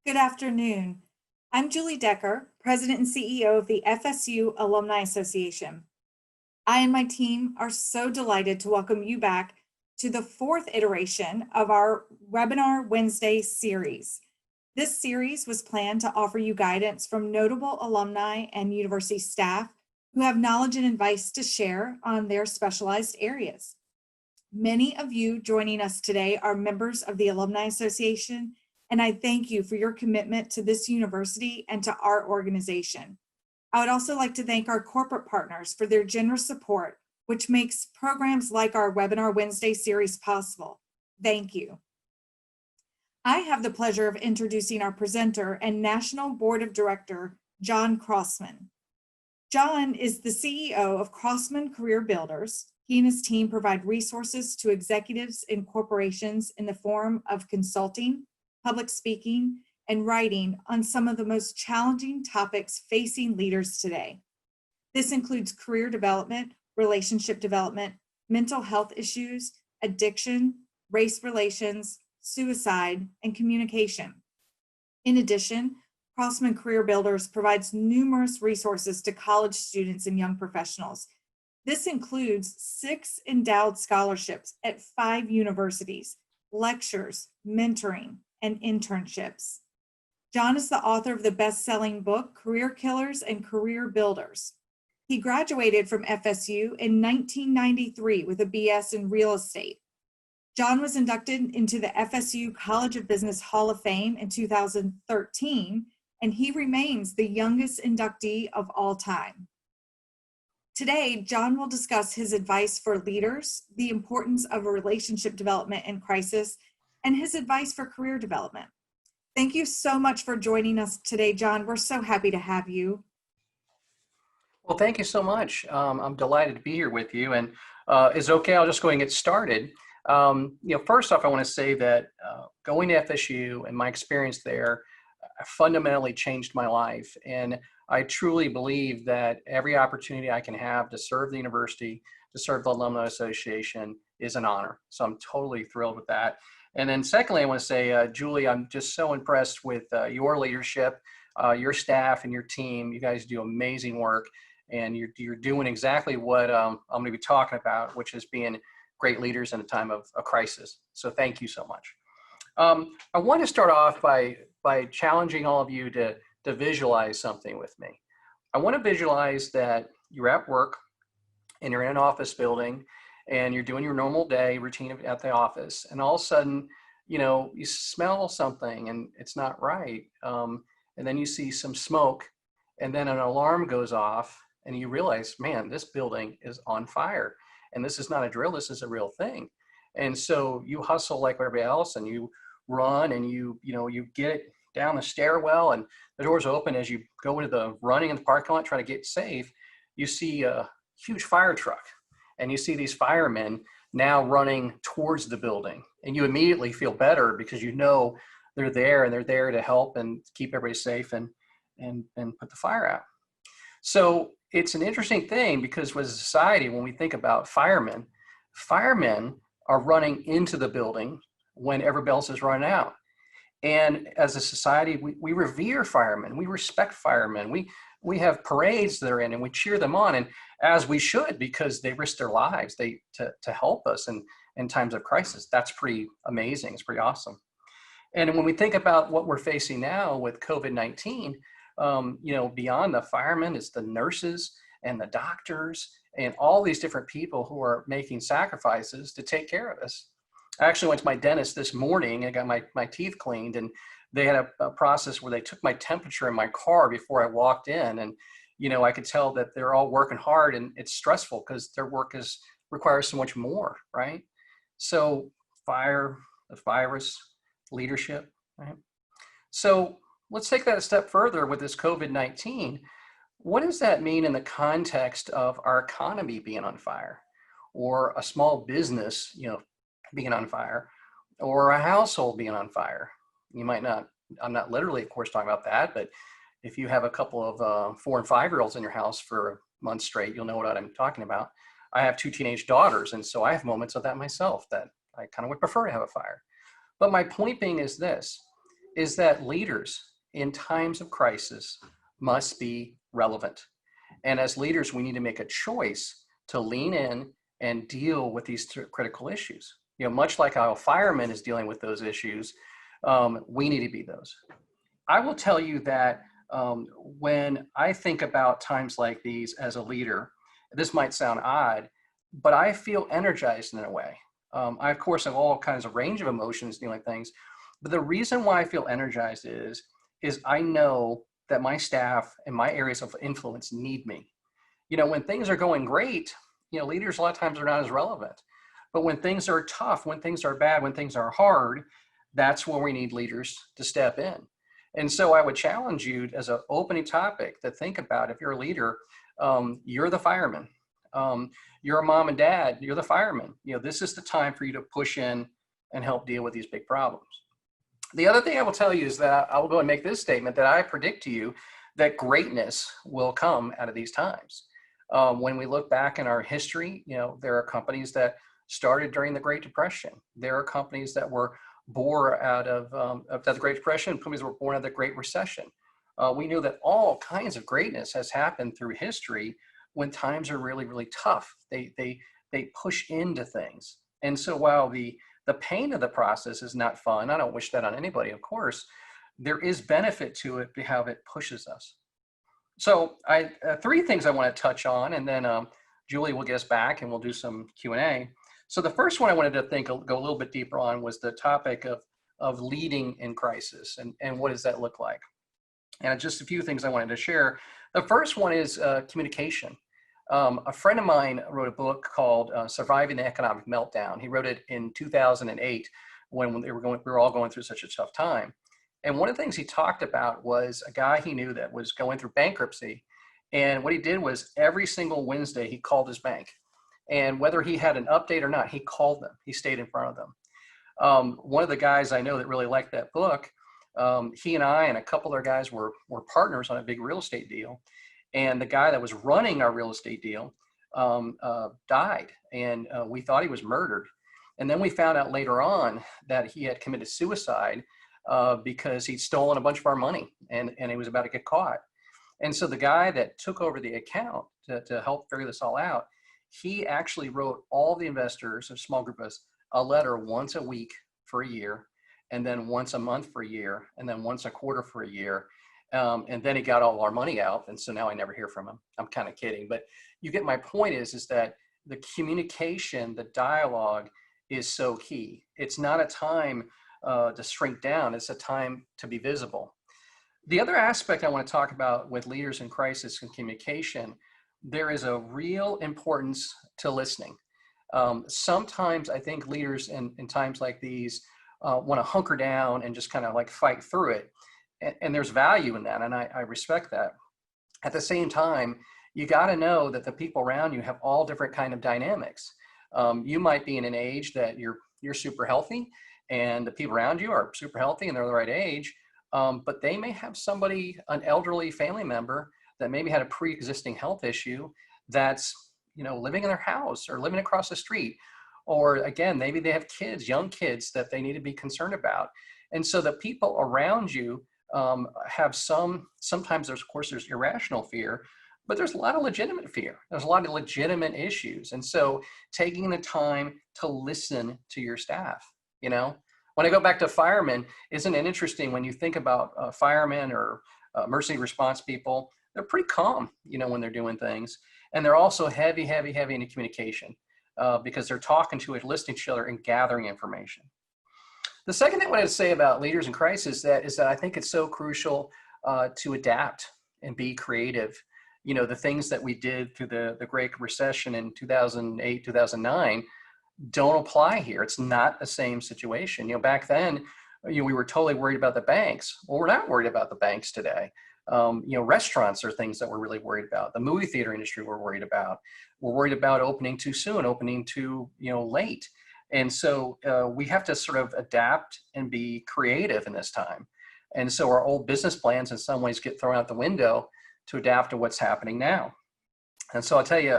Good afternoon. I'm Julie Decker, President and CEO of the FSU Alumni Association. I and my team are so delighted to welcome you back to the fourth iteration of our Webinar Wednesday series. This series was planned to offer you guidance from notable alumni and university staff who have knowledge and advice to share on their specialized areas. Many of you joining us today are members of the Alumni Association, and I thank you for your commitment to this university and to our organization. I would also like to thank our corporate partners for their generous support, which makes programs like our Webinar Wednesday series possible. Thank you. I have the pleasure of introducing our presenter and National Board of Director, John Crossman. John is the CEO of Crossman Career Builders. He and his team provide resources to executives in corporations in the form of consulting, public speaking, and writing on some of the most challenging topics facing leaders today. This includes career development, relationship development, mental health issues, addiction, race relations, suicide, and communication. In addition, Crossman Career Builders provides numerous resources to college students and young professionals. This includes 6 endowed scholarships at 5 universities, lectures, mentoring, and internships. John is the author of the best-selling book, Career Killers and Career Builders. He graduated from FSU in 1993 with a BS in real estate. John was inducted into the FSU College of Business Hall of Fame in 2013, and he remains the youngest inductee of all time. Today, John will discuss his advice for leaders, the importance of a relationship development in crisis, and his advice for career development. Thank you so much for joining us today, John. We're so happy to have you. Well, thank you so much. I'm delighted to be here with you. And is it okay? I'll just go and get started. First off, I want to say that going to FSU and my experience there fundamentally changed my life. And I truly believe that every opportunity I can have to serve the university, to serve the Alumni Association is an honor. So I'm totally thrilled with that. And then secondly, I want to say, Julie, I'm just so impressed with your leadership, your staff and your team. You guys do amazing work, and you're doing exactly what I'm going to be talking about, which is being great leaders in a time of a crisis. So thank you so much. I want to start off by challenging all of you to visualize something with me. I want to visualize that you're at work and you're in an office building and you're doing your normal day routine at the office, and all of a sudden, you smell something and it's not right. And then you see some smoke, and then an alarm goes off, and you realize, man, this building is on fire. And this is not a drill, this is a real thing. And so you hustle like everybody else, and you run, and you get down the stairwell, and the doors open. As you go into the running in the parking lot, trying to get safe, you see a huge fire truck. And you see these firemen now running towards the building, and you immediately feel better because you know they're there, and they're there to help and keep everybody safe and put the fire out. So it's an interesting thing, because as a society, when we think about firemen are running into the building when everybody else is running out. And as a society, we revere firemen, we respect firemen, we have parades they're in, and we cheer them on, and as we should, because they risk their lives to help us in times of crisis. That's pretty amazing. It's pretty awesome. And when we think about what we're facing now with COVID-19, beyond the firemen, it's the nurses and the doctors and all these different people who are making sacrifices to take care of us. I actually went to my dentist this morning and got my teeth cleaned, and they had a process where they took my temperature in my car before I walked in. And, I could tell that they're all working hard, and it's stressful because their work requires so much more, right? So fire, the virus, leadership, right? So let's take that a step further with this COVID-19. What does that mean in the context of our economy being on fire, or a small business, being on fire, or a household being on fire? You might not, I'm not literally, of course, talking about that, but if you have a couple of 4 and 5-year-olds in your house for a month straight, you'll know what I'm talking about. I have 2 teenage daughters, and so I have moments of that myself that I kind of would prefer to have a fire. But my point being is this: is that leaders in times of crisis must be relevant. And as leaders, we need to make a choice to lean in and deal with these critical issues. Much like how a fireman is dealing with those issues, we need to be those. I will tell you that when I think about times like these as a leader, this might sound odd, but I feel energized in a way. I, of course, have all kinds of range of emotions dealing with things, but the reason why I feel energized is I know that my staff and my areas of influence need me. When things are going great, leaders a lot of times are not as relevant. But when things are tough, when things are bad, when things are hard, that's when we need leaders to step in. And so I would challenge you as an opening topic to think about, if you're a leader, you're the fireman. You're a mom and dad, you're the fireman. This is the time for you to push in and help deal with these big problems. The other thing I will tell you is that I will go and make this statement, that I predict to you that greatness will come out of these times. When we look back in our history, there are companies that started during the Great Depression. There are companies that were born out of the Great Depression, companies that were born out of the Great Recession. We know that all kinds of greatness has happened through history when times are really, really tough. They push into things. And so while the pain of the process is not fun, I don't wish that on anybody, of course, there is benefit to it, how it pushes us. So three things I want to touch on, and then Julie will get us back and we'll do some Q&A. So the first one I wanted to go a little bit deeper on was the topic of leading in crisis, and what does that look like? And just a few things I wanted to share. The first one is communication. A friend of mine wrote a book called Surviving the Economic Meltdown. He wrote it in 2008 when we were all going through such a tough time. And one of the things he talked about was a guy he knew that was going through bankruptcy. And what he did was every single Wednesday, he called his bank. And whether he had an update or not, he called them. He stayed in front of them. One of the guys I know that really liked that book, he and I and a couple other guys were partners on a big real estate deal. And the guy that was running our real estate deal died. And we thought he was murdered. And then we found out later on that he had committed suicide because he'd stolen a bunch of our money and he was about to get caught. And so the guy that took over the account to help figure this all out, he actually wrote all the investors, a small group of us, a letter once a week for a year, and then once a month for a year, and then once a quarter for a year. And then he got all our money out. And so now I never hear from him. I'm kind of kidding, but you get my point is that the communication, the dialogue is so key. It's not a time to shrink down. It's a time to be visible. The other aspect I want to talk about with leaders in crisis and communication, there is a real importance to listening. Sometimes I think leaders in times like these want to hunker down and just kind of like fight through it. And there's value in that, and I respect that. At the same time, you got to know that the people around you have all different kind of dynamics. You might be in an age that you're super healthy, and the people around you are super healthy and they're the right age, but they may have an elderly family member that maybe had a pre-existing health issue that's living in their house or living across the street, or again, maybe they have kids, young kids that they need to be concerned about. And so the people around you have sometimes there's irrational fear, but there's a lot of legitimate fear. There's a lot of legitimate issues. And so taking the time to listen to your staff, when I go back to firemen, isn't it interesting when you think about firemen or emergency response people, they're pretty calm, when they're doing things. And they're also heavy into communication because they're talking to it, listening to each other and gathering information. The second thing I wanted to say about leaders in crisis is that I think it's so crucial to adapt and be creative. The things that we did through the Great Recession in 2008, 2009 don't apply here. It's not the same situation. Back then, we were totally worried about the banks. Well, we're not worried about the banks today. Restaurants are things that we're really worried about. The movie theater industry we're worried about. We're worried about opening too soon, opening too late. And so we have to sort of adapt and be creative in this time. And so our old business plans in some ways get thrown out the window to adapt to what's happening now. And so I'll tell you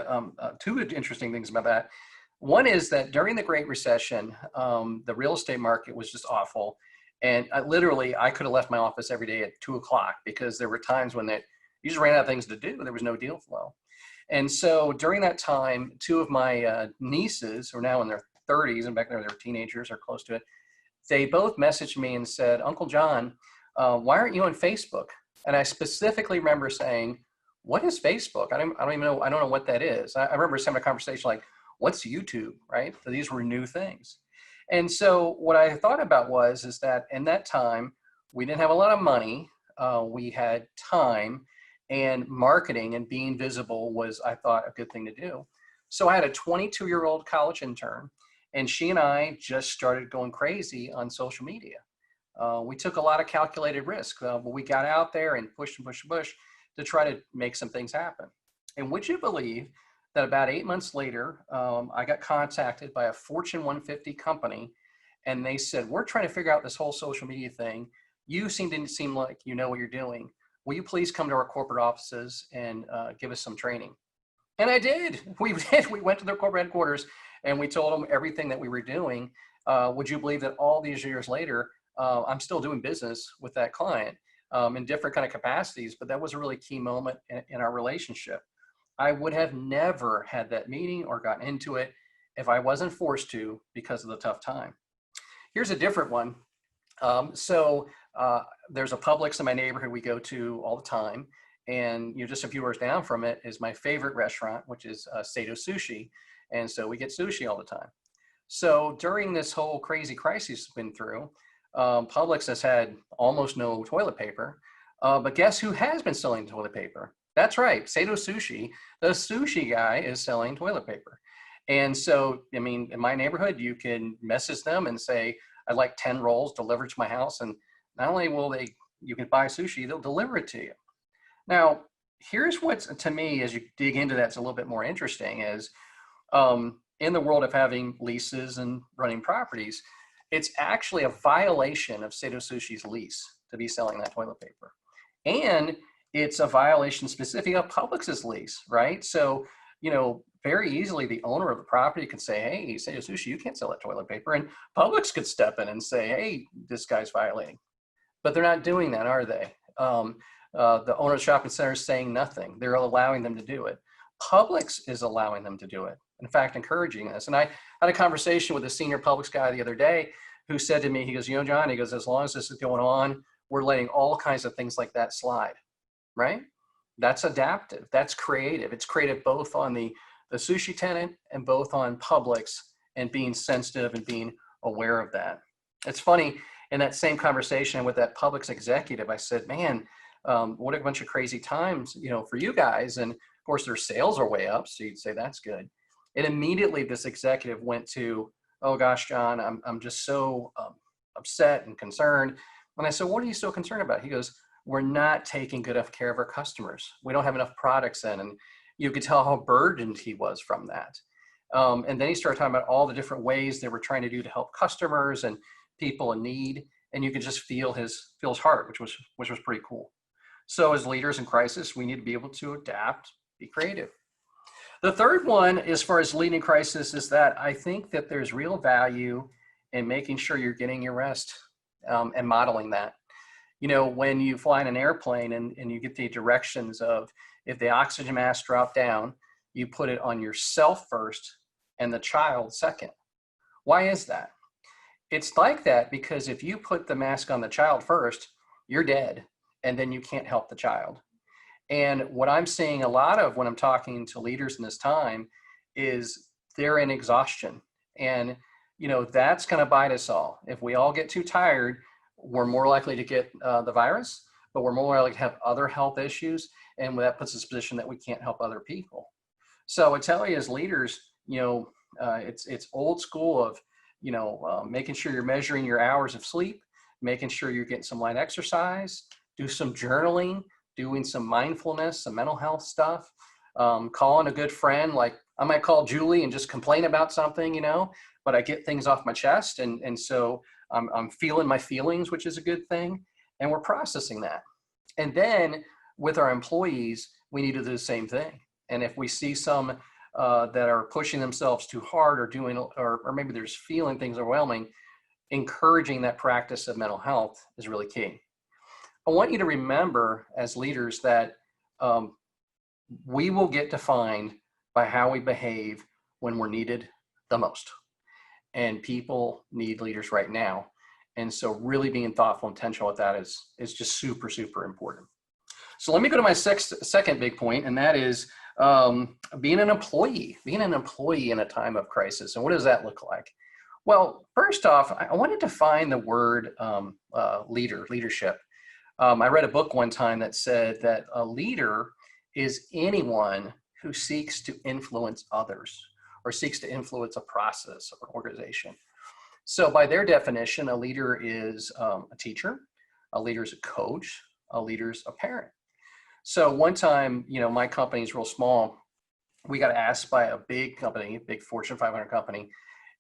two interesting things about that. One is that during the Great Recession, the real estate market was just awful. And I could have left my office every day at 2 o'clock because there were times when you just ran out of things to do. There was no deal flow. And so during that time, two of my nieces, who are now in their 30s, and back then they were teenagers or close to it, they both messaged me and said, Uncle John, why aren't you on Facebook? And I specifically remember saying, what is Facebook? I don't even know. I don't know what that is. I remember having a conversation like, what's YouTube, right? So these were new things. And so what I thought about is that in that time, we didn't have a lot of money. We had time, and marketing and being visible was, I thought, a good thing to do. So I had a 22-year-old college intern, and she and I just started going crazy on social media. We took a lot of calculated risk, but we got out there and pushed and pushed and pushed to try to make some things happen. And would you believe that about 8 months later, I got contacted by a Fortune 150 company, and they said, we're trying to figure out this whole social media thing. You didn't seem like you know what you're doing. Will you please come to our corporate offices and give us some training? And I did. We did. We went to their corporate headquarters and we told them everything that we were doing. Would you believe that all these years later, I'm still doing business with that client in different kind of capacities, but that was a really key moment in our relationship. I would have never had that meeting or gotten into it if I wasn't forced to because of the tough time. Here's a different one. There's a Publix in my neighborhood we go to all the time. And just a few doors down from it is my favorite restaurant, which is Sato Sushi. And so we get sushi all the time. So during this whole crazy crisis we've been through, Publix has had almost no toilet paper. But guess who has been selling toilet paper? That's right, Sato Sushi. The sushi guy is selling toilet paper. And so, I mean, in my neighborhood, you can message them and say, I'd like 10 rolls delivered to my house. And not only you can buy sushi, they'll deliver it to you. Now, here's what's, to me, as you dig into that's a little bit more interesting is in the world of having leases and running properties, it's actually a violation of Sato Sushi's lease to be selling that toilet paper. And it's a violation specific of Publix's lease, right? So, very easily the owner of the property could say, hey, Sato Sushi, you can't sell that toilet paper. And Publix could step in and say, hey, this guy's violating. But they're not doing that, are they? The owner of the shopping center is saying nothing. They're allowing them to do it. Publix is allowing them to do it. In fact, encouraging this. And I had a conversation with a senior Publix guy the other day who said to me, he goes, John, he goes, as long as this is going on, we're letting all kinds of things like that slide, right? That's adaptive. That's creative. It's creative both on the sushi tenant and both on Publix, and being sensitive and being aware of that. It's funny, in that same conversation with that Publix executive, I said, man, what a bunch of crazy times, for you guys. And of course their sales are way up. So you'd say that's good. And immediately this executive went to, oh gosh, John, I'm just so upset and concerned. And I said, what are you so concerned about? He goes, we're not taking good enough care of our customers. We don't have enough products in. And you could tell how burdened he was from that. And then he started talking about all the different ways they were trying to do to help customers and people in need. And you could just feel his heart, which was pretty cool. So as leaders in crisis, we need to be able to adapt, be creative. The third one, as far as leading crisis, is that I think that there's real value in making sure you're getting your rest and modeling that. When you fly in an airplane and you get the directions of, if the oxygen mask drop down, you put it on yourself first and the child second. Why is that? It's like that because if you put the mask on the child first, you're dead, and then you can't help the child. And what I'm seeing a lot of when I'm talking to leaders in this time is they're in exhaustion. And, that's going to bite us all. If we all get too tired, we're more likely to get the virus, but we're more likely to have other health issues. And that puts us in a position that we can't help other people. So I tell you, as leaders, it's old school of, making sure you're measuring your hours of sleep, making sure you're getting some light exercise, do some journaling, doing some mindfulness, some mental health stuff, calling a good friend. Like I might call Julie and just complain about something, but I get things off my chest. And so I'm feeling my feelings, which is a good thing. And we're processing that. And then with our employees, we need to do the same thing. And if we see some that are pushing themselves too hard or maybe they're just feeling things overwhelming, encouraging that practice of mental health is really key. I want you to remember as leaders that we will get defined by how we behave when we're needed the most. And people need leaders right now. And so really being thoughtful and intentional with that is just super, super important. So let me go to my second big point, and that is being an employee in a time of crisis. And what does that look like? Well, first off, I want to define the word leadership. I read a book one time that said that a leader is anyone who seeks to influence others or seeks to influence a process or organization. So by their definition, a leader is a teacher, a leader is a coach, a leader is a parent. So one time, my company is real small. We got asked by a big company, big Fortune 500 company,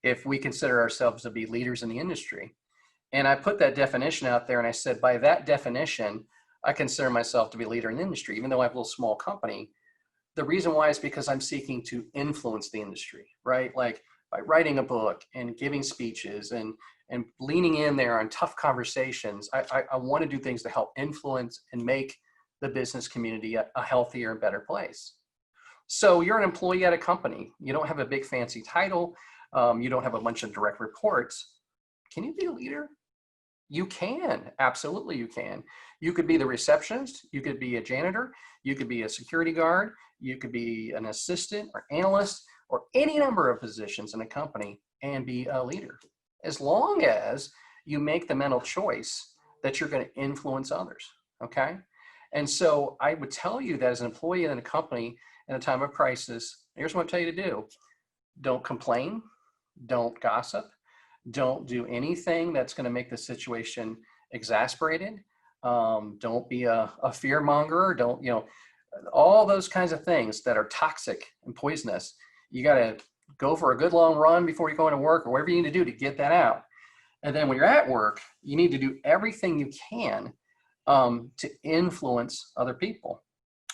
if we consider ourselves to be leaders in the industry. And I put that definition out there and I said, by that definition, I consider myself to be a leader in the industry, even though I have a little small company. The reason why is because I'm seeking to influence the industry, right? Like by writing a book and giving speeches and leaning in there on tough conversations. I want to do things to help influence and make the business community a healthier and better place. So you're an employee at a company. You don't have a big fancy title. You don't have a bunch of direct reports. Can you be a leader? You can, absolutely you can. You could be the receptionist, you could be a janitor, you could be a security guard, you could be an assistant or analyst or any number of positions in a company and be a leader. As long as you make the mental choice that you're going to influence others, okay? And so I would tell you that as an employee in a company in a time of crisis, here's what I tell you to do. Don't complain, don't gossip, don't do anything that's going to make the situation exasperated. Don't be a fear monger. Don't, all those kinds of things that are toxic and poisonous. You got to go for a good long run before you go into work or whatever you need to do to get that out. And then when you're at work, you need to do everything you can to influence other people.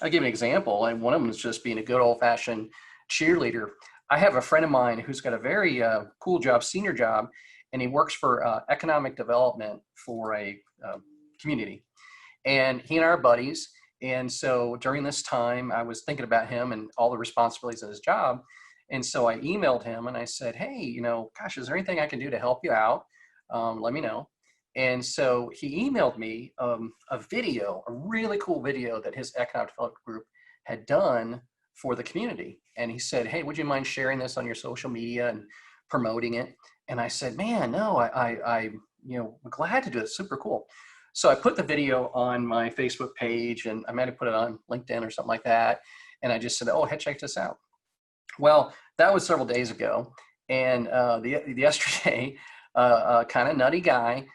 I'll give an example, and one of them is just being a good old-fashioned cheerleader. I have a friend of mine who's got a very cool job, senior job, and he works for economic development for a community. And he and I are buddies. And so during this time, I was thinking about him and all the responsibilities of his job. And so I emailed him and I said, hey, gosh, is there anything I can do to help you out? Let me know. And so he emailed me a video, a really cool video that his economic development group had done for the community. And he said, hey, would you mind sharing this on your social media and promoting it? And I said, man, no, I'm glad to do it. Super cool. So I put the video on my Facebook page and I might have put it on LinkedIn or something like that. And I just said, oh, hey, check this out. Well, that was several days ago. And yesterday, a kind of nutty guy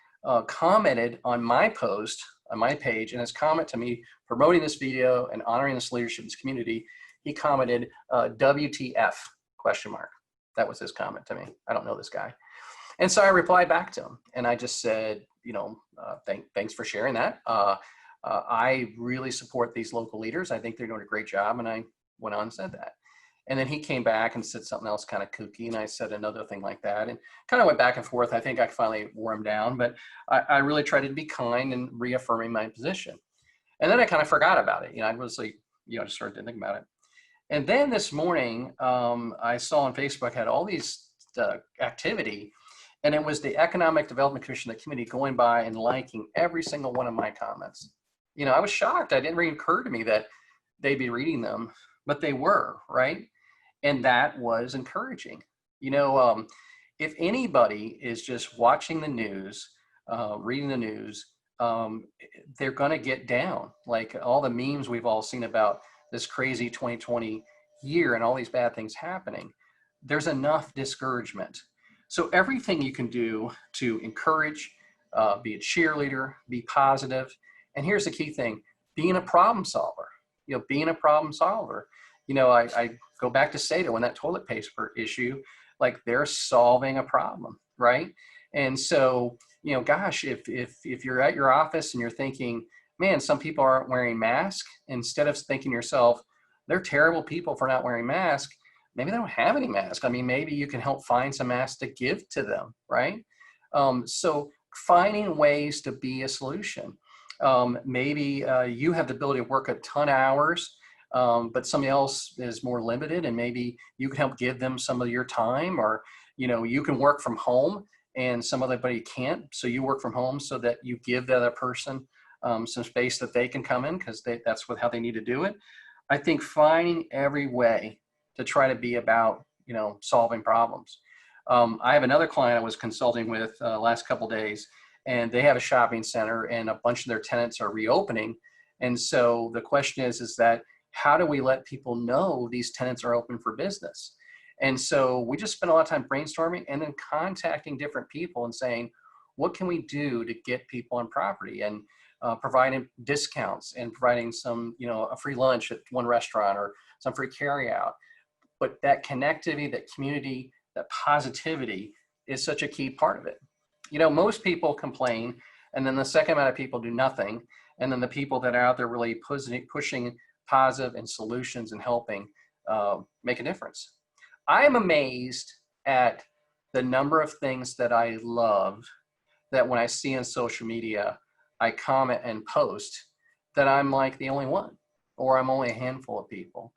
commented on my post on my page, and his comment to me promoting this video and honoring this leadership in this community, he commented WTF ? That was his comment to me. I don't know this guy. And so I replied back to him and I just said, thanks for sharing that. I really support these local leaders. I think they're doing a great job. And I went on and said that. And then he came back and said something else kind of kooky. And I said another thing like that and kind of went back and forth. I think I finally wore him down, but I really tried to be kind and reaffirming my position. And then I kind of forgot about it. I was like, just started to think about it. And then this morning, I saw on Facebook had all these activity, and it was the Economic Development Commission, the committee, going by and liking every single one of my comments. I was shocked. It didn't really occur to me that they'd be reading them, but they were, right? And that was encouraging. If anybody is just watching the news, reading the news, they're going to get down. Like all the memes we've all seen about this crazy 2020 year and all these bad things happening, there's enough discouragement. So everything you can do to encourage, be a cheerleader, be positive. And here's the key thing, being a problem solver, being a problem solver. I go back to SATA when that toilet paper issue, like they're solving a problem, right? And so, gosh, if you're at your office and you're thinking, man, some people aren't wearing masks, instead of thinking to yourself, they're terrible people for not wearing masks, maybe they don't have any masks. I mean, maybe you can help find some masks to give to them, right? So finding ways to be a solution. Maybe you have the ability to work a ton of hours, but somebody else is more limited, and maybe you can help give them some of your time, or you can work from home and some other buddy can't, so you work from home so that you give the other person some space that they can come in, because that's how they need to do it. I think finding every way to try to be about solving problems. I have another client I was consulting with last couple days, and they have a shopping center, and a bunch of their tenants are reopening. And so the question is that how do we let people know these tenants are open for business? And so we just spent a lot of time brainstorming and then contacting different people and saying, what can we do to get people on property, and providing discounts and providing some, a free lunch at one restaurant or some free carry out. But that connectivity, that community, that positivity is such a key part of it. Most people complain, and then the second amount of people do nothing. And then the people that are out there really pushing positive and solutions and helping make a difference. I'm amazed at the number of things that I love that when I see on social media, I comment and post that I'm like the only one, or I'm only a handful of people.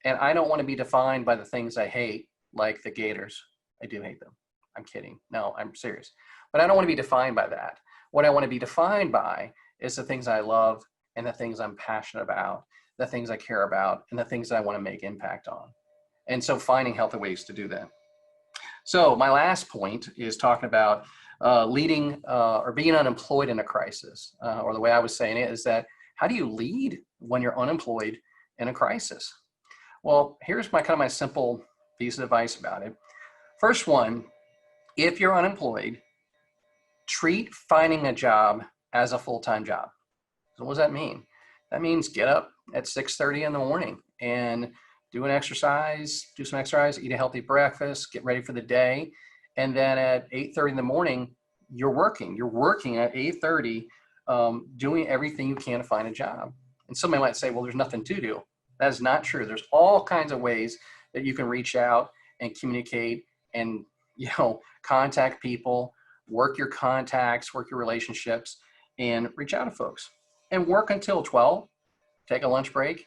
And I don't want to be defined by the things I hate, like the Gators. I do hate them. I'm kidding. No, I'm serious. But I don't want to be defined by that. What I want to be defined by is the things I love, and the things I'm passionate about, the things I care about, and the things that I want to make impact on. And so finding healthy ways to do that. So my last point is talking about leading or being unemployed in a crisis, or the way I was saying it is that how do you lead when you're unemployed in a crisis? Well, here's my simple piece of advice about it. First one, if you're unemployed, treat finding a job as a full-time job. So what does that mean? That means get up at 6:30 in the morning and do some exercise, eat a healthy breakfast, get ready for the day. And then at 8:30 in the morning, you're working at 8:30, doing everything you can to find a job. And somebody might say, well, there's nothing to do. That is not true. There's all kinds of ways that you can reach out and communicate and, contact people, work your contacts, work your relationships, and reach out to folks. And work until 12, take a lunch break,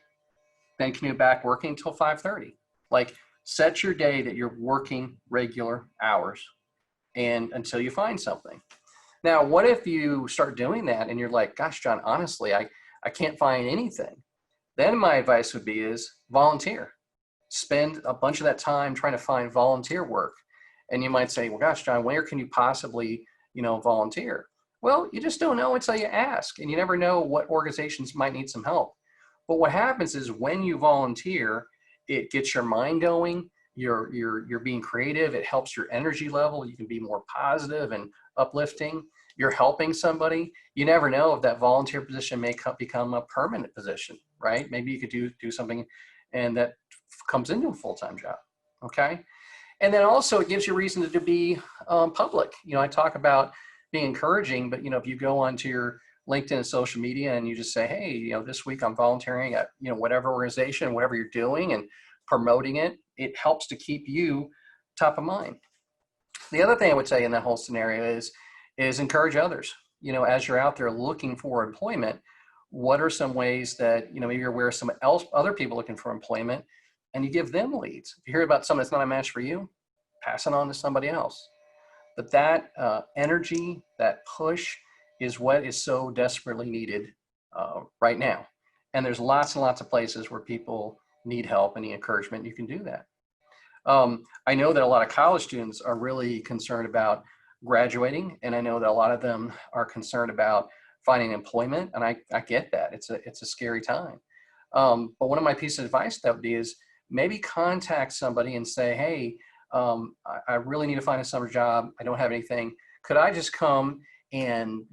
then commute back working until 5:30. Like, set your day that you're working regular hours and until you find something. Now, what if you start doing that and you're like, gosh, John, honestly, I can't find anything. Then my advice would be is volunteer. Spend a bunch of that time trying to find volunteer work. And you might say, well, gosh, John, where can you possibly, volunteer? Well, you just don't know until you ask, and you never know what organizations might need some help. But what happens is when you volunteer, it gets your mind going. You're being creative. It helps your energy level. You can be more positive and uplifting. You're helping somebody. You never know if that volunteer position may become a permanent position, right? Maybe you could do something and that comes into a full-time job, okay? And then also it gives you reason to be public. I talk about being encouraging, but if you go onto your LinkedIn and social media and you just say, hey, this week I'm volunteering at, whatever organization, whatever you're doing, and promoting it, it helps to keep you top of mind. The other thing I would say in that whole scenario is encourage others. As you're out there looking for employment, what are some ways that, maybe you're aware of other people looking for employment, and you give them leads. If you hear about something that's not a match for you, pass it on to somebody else. But that energy, that push is what is so desperately needed right now. And there's lots and lots of places where people need help and need encouragement. You can do that. I know that a lot of college students are really concerned about graduating, and I know that a lot of them are concerned about finding employment, and I get that. It's a scary time. But one of my pieces of advice that would be is maybe contact somebody and say, hey, I really need to find a summer job. I don't have anything. Could I just come and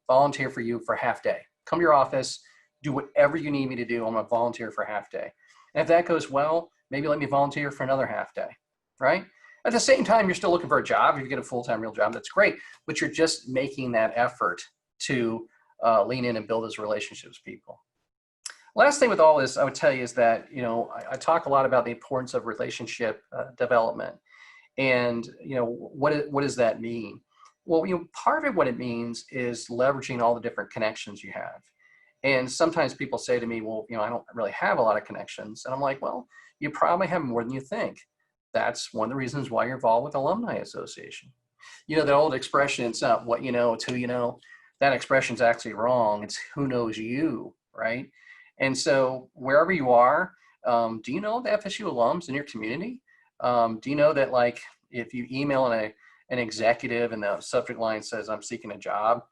volunteer for you for a half day? Come to your office, do whatever you need me to do. I'm gonna volunteer for a half day. And if that goes well, maybe let me volunteer for another half day, right? At the same time, you're still looking for a job. If you get a full-time real job, that's great. But you're just making that effort to lean in and build those relationships with people. Last thing with all this, I would tell you is that, I talk a lot about the importance of relationship development. And, what does that mean? Well, part of it, what it means is leveraging all the different connections you have. And sometimes people say to me, well, I don't really have a lot of connections. And I'm like, well, you probably have more than you think. That's one of the reasons why you're involved with Alumni Association. That old expression, it's not what you know, it's who you know. That expression's actually wrong. It's who knows you, right? And so wherever you are, do you know the FSU alums in your community? Do you know that, like, if you email an executive and the subject line says, I'm seeking a job,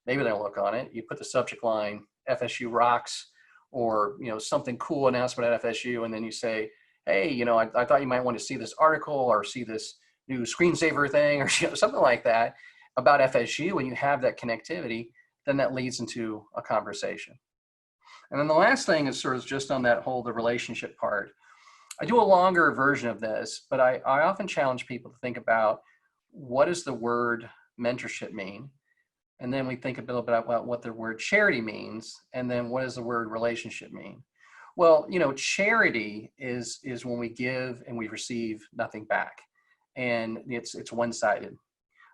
maybe they'll look on it. You put the subject line, FSU rocks, or, something cool announcement at FSU, and then you say, hey, I thought you might want to see this article or see this new screensaver thing or something like that about FSU. When you have that connectivity, then that leads into a conversation. And then the last thing is sort of just on that the relationship part. I do a longer version of this, but I often challenge people to think about, what does the word mentorship mean? And then we think a little bit about what the word charity means. And then what does the word relationship mean? Well, charity is when we give and we receive nothing back. And it's one-sided.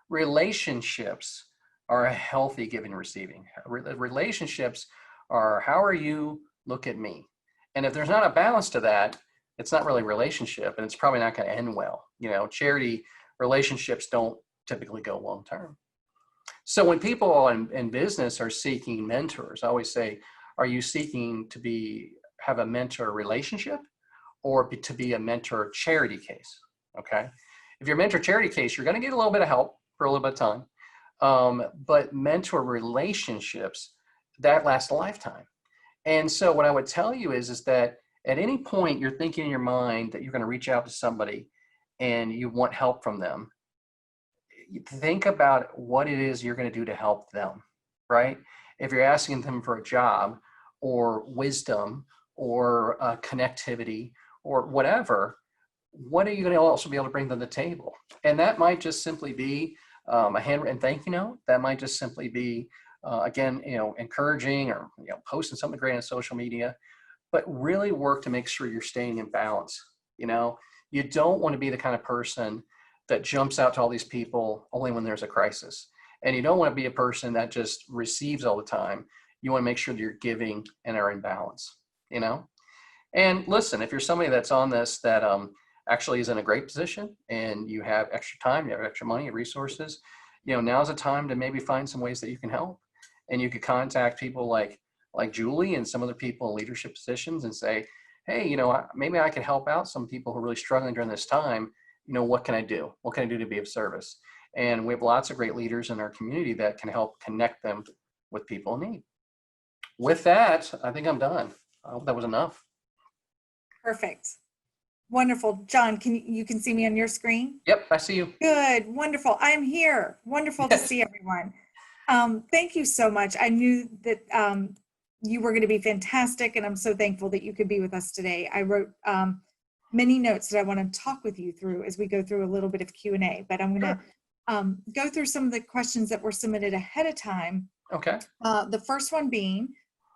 Relationships are a healthy giving and receiving. Relationships are, how are you, look at me. And if there's not a balance to that, it's not really a relationship, and it's probably not going to end well. Charity relationships don't typically go long term. So when people in business are seeking mentors, I always say, are you seeking to have a mentor relationship, or to be a mentor charity case? Okay. If you're a mentor charity case, you're going to get a little bit of help for a little bit of time. But mentor relationships, that lasts a lifetime. And so what I would tell you is that at any point you're thinking in your mind that you're going to reach out to somebody and you want help from them, think about what it is you're going to do to help them, right? If you're asking them for a job or wisdom or connectivity or whatever, what are you going to also be able to bring to the table? And that might just simply be a handwritten thank you note. That might just simply be, again, encouraging, or posting something great on social media. But really work to make sure you're staying in balance. You don't want to be the kind of person that jumps out to all these people only when there's a crisis. And you don't want to be a person that just receives all the time. You want to make sure that you're giving and are in balance, And listen, if you're somebody that's on this that actually is in a great position and you have extra time, you have extra money, resources, now's the time to maybe find some ways that you can help. And you could contact people like Julie and some other people in leadership positions and say, hey, maybe I can help out some people who are really struggling during this time. What can I do? What can I do to be of service? And we have lots of great leaders in our community that can help connect them with people in need. With that, I think I'm done. I hope that was enough. Perfect. Wonderful. John, you can see me on your screen? Yep, I see you. Good. Wonderful. I'm here. Wonderful to see everyone. Thank you so much. I knew that you were going to be fantastic, and I'm so thankful that you could be with us today. I wrote many notes that I want to talk with you through as we go through a little bit of Q&A, but I'm going to go through some of the questions that were submitted ahead of time. Okay. The first one being,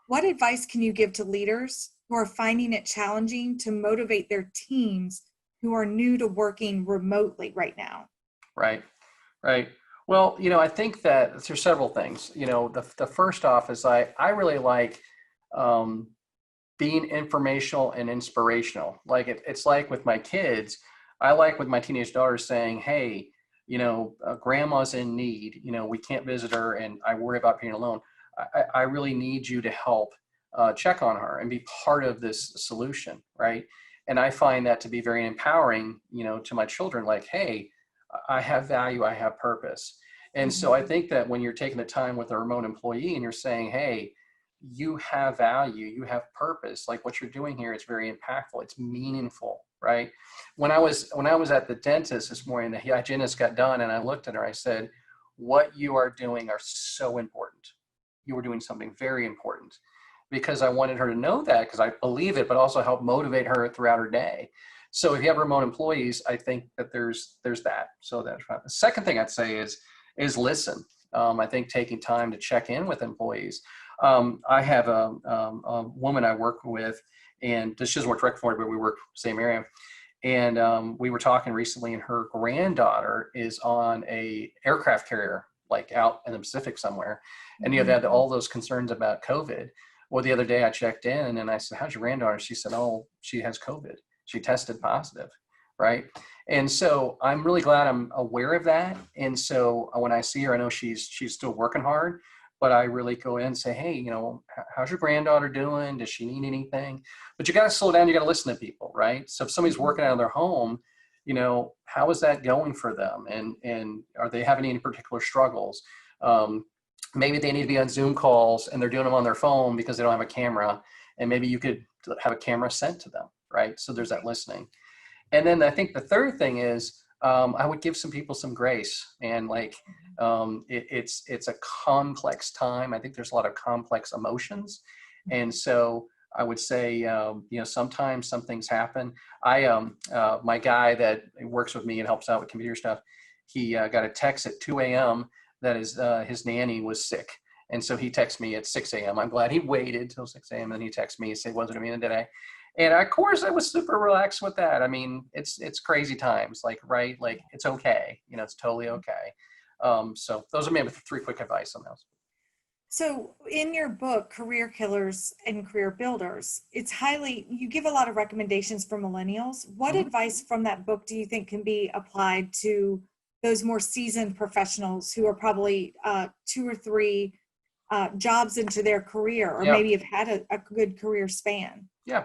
what advice can you give to leaders who are finding it challenging to motivate their teams who are new to working remotely right now? Right. Well, I think that there's several things. The first off is I really like being informational and inspirational. Like it's like with my kids, I like with my teenage daughter saying, hey, grandma's in need, we can't visit her and I worry about being alone. I really need you to help check on her and be part of this solution, right? And I find that to be very empowering, to my children, like, hey, I have value, I have purpose. And so I think that when you're taking the time with a remote employee and you're saying, hey, you have value, you have purpose, like what you're doing here is very impactful, it's meaningful, right? When I was at the dentist this morning, the hygienist got done and I looked at her, I said, what you are doing are so important. You were doing something very important, because I wanted her to know that, because I believe it, but also help motivate her throughout her day. So if you have remote employees, I think that there's that. So that's right. The second thing I'd say is listen. I think taking time to check in with employees. I have a woman I work with, and she doesn't work direct for me, but we work same area. And we were talking recently, and her granddaughter is on a aircraft carrier like out in the Pacific somewhere, and you had all those concerns about COVID. Well, the other day I checked in and I said, how's your granddaughter? She said, oh, she has COVID. She tested positive, right? And so I'm really glad I'm aware of that. And so when I see her, I know she's still working hard, but I really go in and say, hey, you know, how's your granddaughter doing? Does she need anything? But you got to slow down. You got to listen to people, right? So if somebody's working out of their home, you know, how is that going for them? And are they having any particular struggles? Maybe they need to be on Zoom calls and they're doing them on their phone because they don't have a camera. And maybe you could have a camera sent to them, right? So there's that listening. And then I think the third thing is I would give some people some grace. And like it's a complex time. I think there's a lot of complex emotions. And so I would say, you know, sometimes some things happen. My guy that works with me and helps out with computer stuff, he got a text at 2 a.m. that his nanny was sick. And so he texted me at 6 a.m. I'm glad he waited till 6 a.m. and he texted me and said, wasn't a meeting today. And of course I was super relaxed with that. I mean, it's crazy times, like, right? Like it's okay. You know, it's totally okay. So those are maybe 3 quick advice on those. So in your book, Career Killers and Career Builders, you give a lot of recommendations for millennials. What advice from that book do you think can be applied to those more seasoned professionals who are probably 2 or 3 jobs into their career, or maybe have had a good career span? Yeah.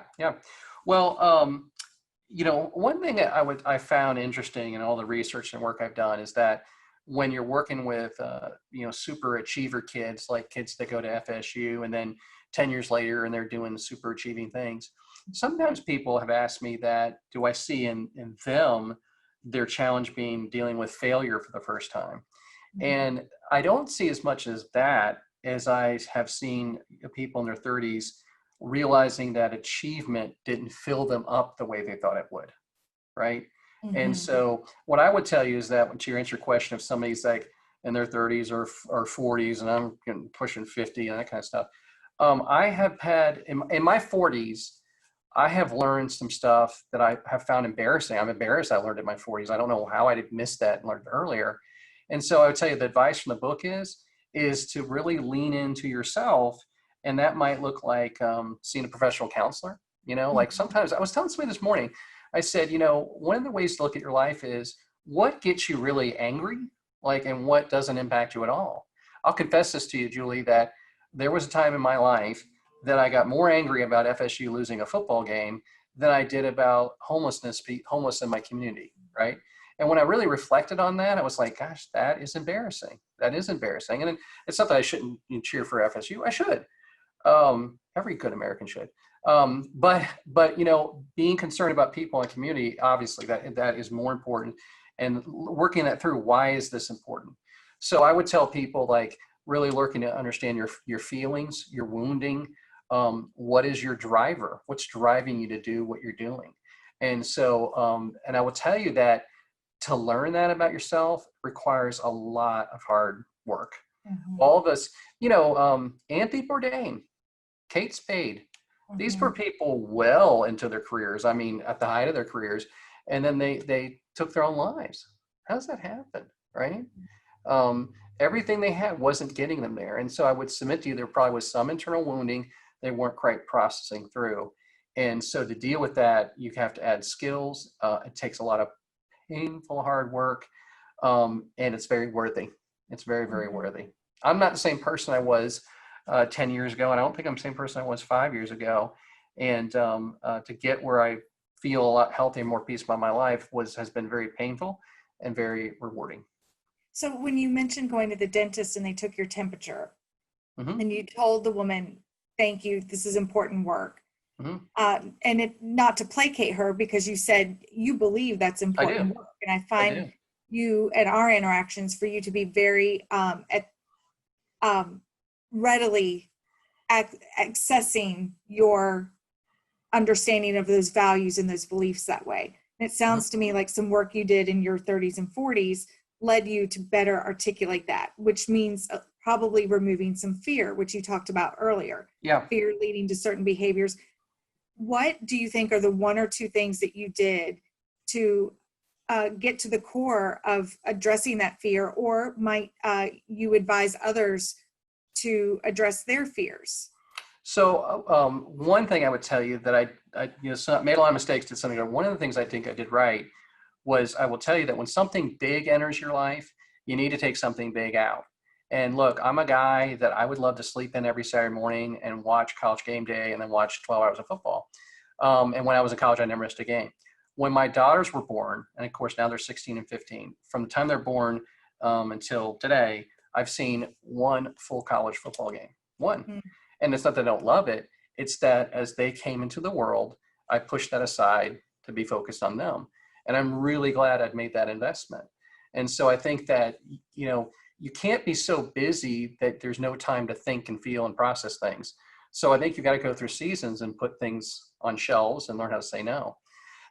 Well, you know, one thing that I found interesting in all the research and work I've done is that when you're working with, you know, super achiever kids, like kids that go to FSU and then 10 years later and they're doing super achieving things, sometimes people have asked me that, do I see in them their challenge being dealing with failure for the first time? And I don't see as much as that as I have seen people in their 30s realizing that achievement didn't fill them up the way they thought it would, right? And so what I would tell you is that, to answer your question, if somebody's like in their 30s or 40s, and I'm pushing 50 and that kind of stuff, I have had in my 40s, I have learned some stuff that I have found embarrassing. I'm embarrassed I learned in my 40s. I don't know how I did miss that and learned earlier. And so I would tell you the advice from the book is to really lean into yourself. And that might look like seeing a professional counselor. You know, like sometimes I was telling somebody this morning, I said, you know, one of the ways to look at your life is what gets you really angry, like, and what doesn't impact you at all. I'll confess this to you, Julie, that there was a time in my life that I got more angry about FSU losing a football game than I did about homeless in my community, right? And when I really reflected on that, I was like, gosh, that is embarrassing. That is embarrassing. And it's not that I shouldn't cheer for FSU. I should. Every good American should. But you know, being concerned about people in the community, obviously that is more important, and working that through. Why is this important? So I would tell people, like, really looking to understand your feelings, your wounding. What is your driver? What's driving you to do what you're doing? And so, and I will tell you that to learn that about yourself requires a lot of hard work. All of us, you know, Anthony Bourdain, Kate Spade, these were people well into their careers. I mean, at the height of their careers, and then they took their own lives. How does that happen, right? Everything they had wasn't getting them there. And so I would submit to you, there probably was some internal wounding they weren't quite processing through. And so to deal with that, you have to add skills. It takes a lot of painful, hard work, and it's very worthy. It's very, very worthy. I'm not the same person I was 10 years ago, and I don't think I'm the same person I was 5 years ago. And to get where I feel a lot healthier and more peaceful in my life has been very painful and very rewarding. So when you mentioned going to the dentist and they took your temperature, and you told the woman, thank you, this is important work. And not to placate her, because you said you believe that's important work. And I find you and our interactions for you to be very readily accessing your understanding of those values and those beliefs that way. And it sounds to me like some work you did in your 30s and 40s led you to better articulate that, which means probably removing some fear, which you talked about earlier. Fear leading to certain behaviors. What do you think are the 1 or 2 things that you did to get to the core of addressing that fear, or might you advise others to address their fears? So one thing I would tell you that made a lot of mistakes, did something. One of the things I think I did right was, I will tell you that when something big enters your life, you need to take something big out. And look, I'm a guy that I would love to sleep in every Saturday morning and watch College Game Day and then watch 12 hours of football. And when I was in college, I never missed a game. When my daughters were born, and of course now they're 16 and 15, from the time they're born until today, I've seen one full college football game. One. Mm. And it's not that I don't love it. It's that as they came into the world, I pushed that aside to be focused on them. And I'm really glad I'd made that investment. And so I think that, you can't be so busy that there's no time to think and feel and process things. So I think you got to go through seasons and put things on shelves and learn how to say no.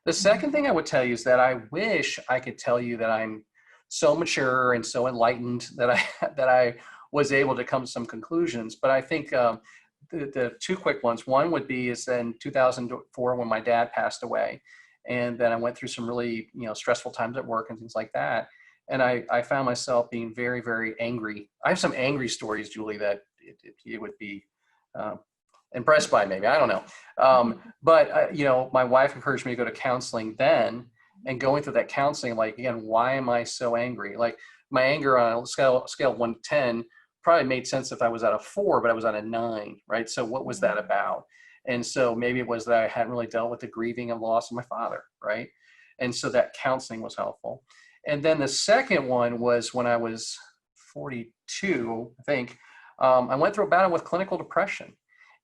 The second thing I would tell you is that I wish I could tell you that I'm so mature and so enlightened that I was able to come to some conclusions. But I think the two quick ones. One would be is in 2004 when my dad passed away, and then I went through some really stressful times at work and things like that. And I found myself being very, very angry. I have some angry stories, Julie, that you would be impressed by, maybe. I don't know. But my wife encouraged me to go to counseling then, and going through that counseling, like, again, why am I so angry? Like, my anger on a scale of 1 to 10 probably made sense if I was at a 4, but I was at a 9, right? So what was that about? And so maybe it was that I hadn't really dealt with the grieving and loss of my father, right? And so that counseling was helpful. And then the second one was when I was 42, I think, I went through a battle with clinical depression.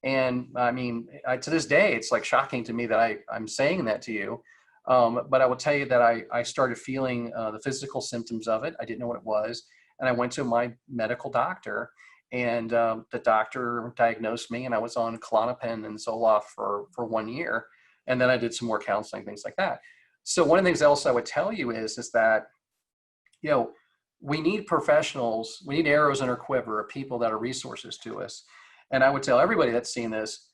And I mean, to this day, it's like shocking to me that I'm saying that to you. But I will tell you that I started feeling the physical symptoms of it. I didn't know what it was. And I went to my medical doctor, and the doctor diagnosed me, and I was on Klonopin and Zoloft for 1 year. And then I did some more counseling, things like that. So one of the things else I would tell you is that, we need professionals, we need arrows in our quiver of people that are resources to us. And I would tell everybody that's seen this,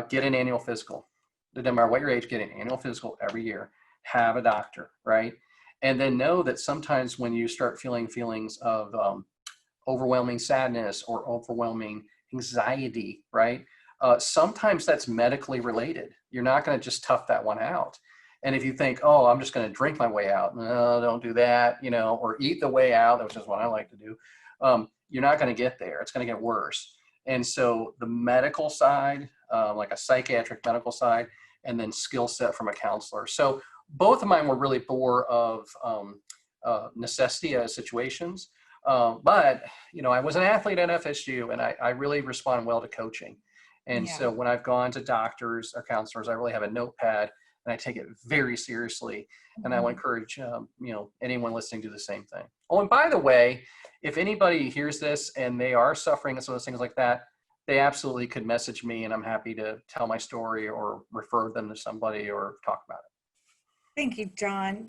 get an annual physical. No matter what your age, get an annual physical every year. Have a doctor, right? And then know that sometimes when you start feeling feelings of overwhelming sadness or overwhelming anxiety, right? Sometimes that's medically related. You're not going to just tough that one out. And if you think, oh, I'm just going to drink my way out, no, don't do that, or eat the way out, which is what I like to do. You're not going to get there. It's going to get worse. And so the medical side, like a psychiatric medical side, and then skill set from a counselor. So both of mine were really more of necessity situations. But, I was an athlete at FSU, and I really respond well to coaching. And so when I've gone to doctors or counselors, I really have a notepad, and I take it very seriously. And I will encourage, anyone listening to do the same thing. Oh, and by the way, if anybody hears this and they are suffering and some of those things like that, they absolutely could message me, and I'm happy to tell my story or refer them to somebody or talk about it. Thank you, John.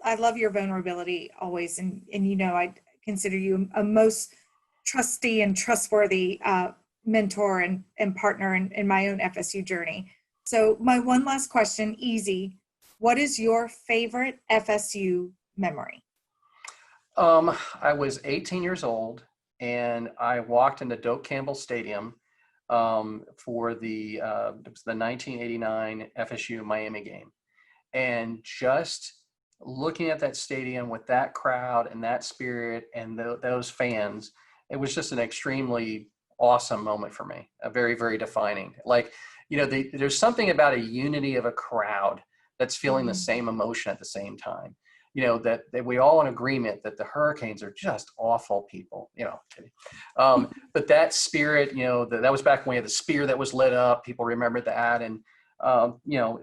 I love your vulnerability always. And I consider you a most trusty and trustworthy mentor and partner in my own FSU journey. So my one last question, easy. What is your favorite FSU memory? I was 18 years old, and I walked into Doak Campbell Stadium for it was the 1989 FSU Miami game. And just looking at that stadium with that crowd and that spirit and those fans, it was just an extremely awesome moment for me, a very, very defining. Like, there's something about a unity of a crowd that's feeling the same emotion at the same time. That we all in agreement that the Hurricanes are just awful people, but that spirit, that was back when we had the spear that was lit up. People remember that. And,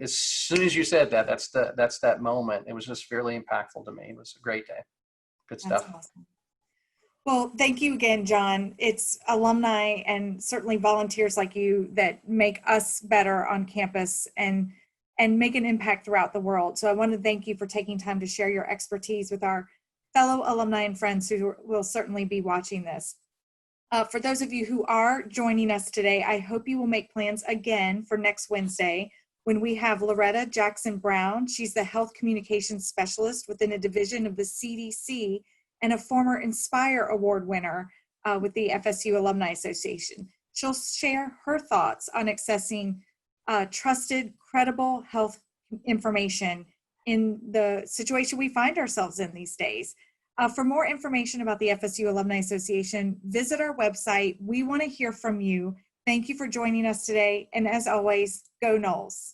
as soon as you said that, that's that moment. It was just fairly impactful to me. It was a great day. Good stuff. That's awesome. Well, thank you again, John. It's alumni and certainly volunteers like you that make us better on campus and make an impact throughout the world. So I want to thank you for taking time to share your expertise with our fellow alumni and friends who will certainly be watching this. For those of you who are joining us today, I hope you will make plans again for next Wednesday when we have Loretta Jackson Brown. She's the Health Communications Specialist within a division of the CDC and a former Inspire Award winner with the FSU Alumni Association. She'll share her thoughts on accessing trusted, credible health information in the situation we find ourselves in these days. For more information about the FSU Alumni Association, visit our website. We want to hear from you. Thank you for joining us today. And as always, go Noles.